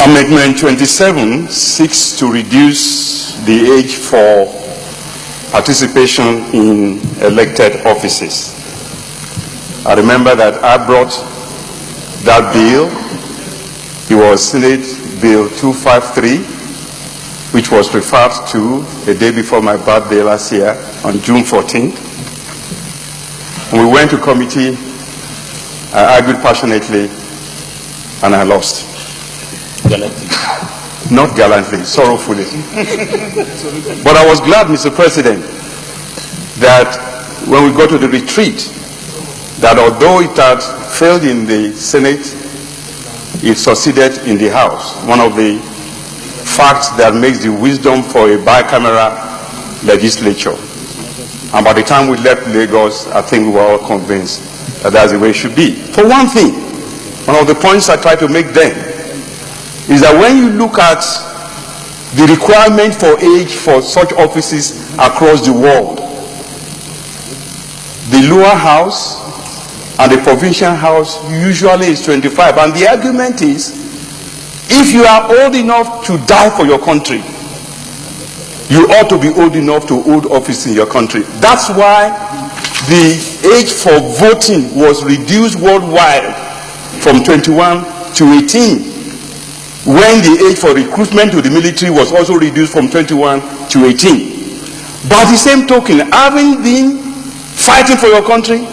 Amendment 27 seeks to reduce the age for participation in elected offices. I remember that I brought that bill. It was Senate Bill 253, which was referred to a day before my birthday last year on June 14th. When we went to committee, I argued passionately, and I lost. Gallantly. Not gallantly, sorrowfully. But I was glad, Mr. President, that when we got to the retreat, that although it had failed in the Senate, it succeeded in the House. One of the facts that makes the wisdom for a bicameral legislature. And by the time we left Lagos, I think we were all convinced that that's the way it should be. For one thing, one of the points I tried to make then is that when you look at the requirement for age for such offices across the world, the lower house and the provincial house usually is 25. And the argument is, if you are old enough to die for your country, you ought to be old enough to hold office in your country. That's why the age for voting was reduced worldwide from 21 to 18. When the age for recruitment to the military was also reduced from 21 to 18. By the same token, having been fighting for your country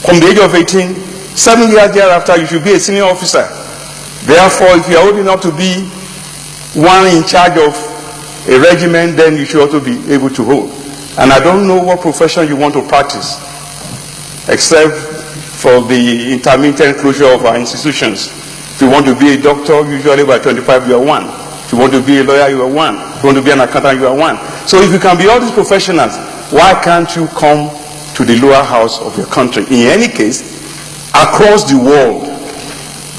from the age of 18, 7 years thereafter, you should be a senior officer. Therefore, if you are old enough to be one in charge of a regiment, then you should also be able to hold. And I don't know what profession you want to practice, except for the intermittent closure of our institutions. If you want to be a doctor, usually by 25 you are one. If you want to be a lawyer, you are one. If you want to be an accountant, you are one. So if you can be all these professionals, why can't you come to the lower house of your country? In any case, across the world,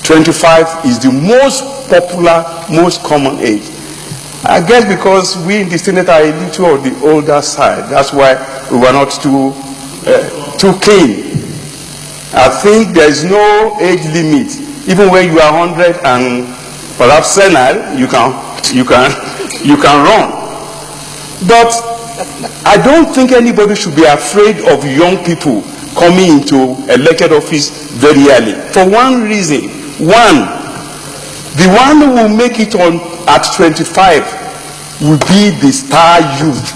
25 is the most popular, most common age. I guess because we in the Senate are a little on the older side. That's why we were not too keen. I think there is no age limit. Even when you are 100 and perhaps senile, you can run. But I don't think anybody should be afraid of young people coming into elected office very early. For one reason. One, the one who will make it on at 25 will be the star youth.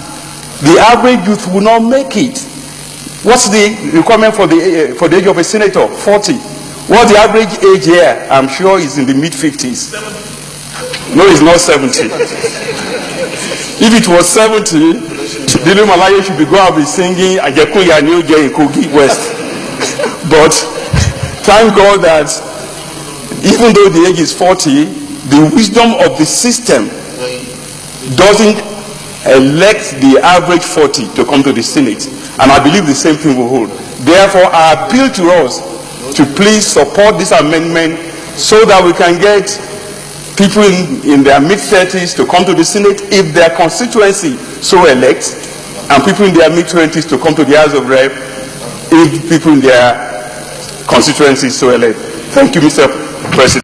The average youth will not make it. What's the requirement for the age of a senator? 40. What's the average age here? I'm sure it's in the mid-50s. No, it's not 70. If it was 70, Dele Malaye should be going to be singing Ajekunya New Jay in Kogi West. But thank God that even though the age is 40, the wisdom of the system doesn't elect the average 40 to come to the Senate. And I believe the same thing will hold. Therefore, I appeal to us to please support this amendment so that we can get people in their mid-30s to come to the Senate if their constituency so elects, and people in their mid-20s to come to the House of Rep if people in their constituency so elect. Thank you, Mr. President.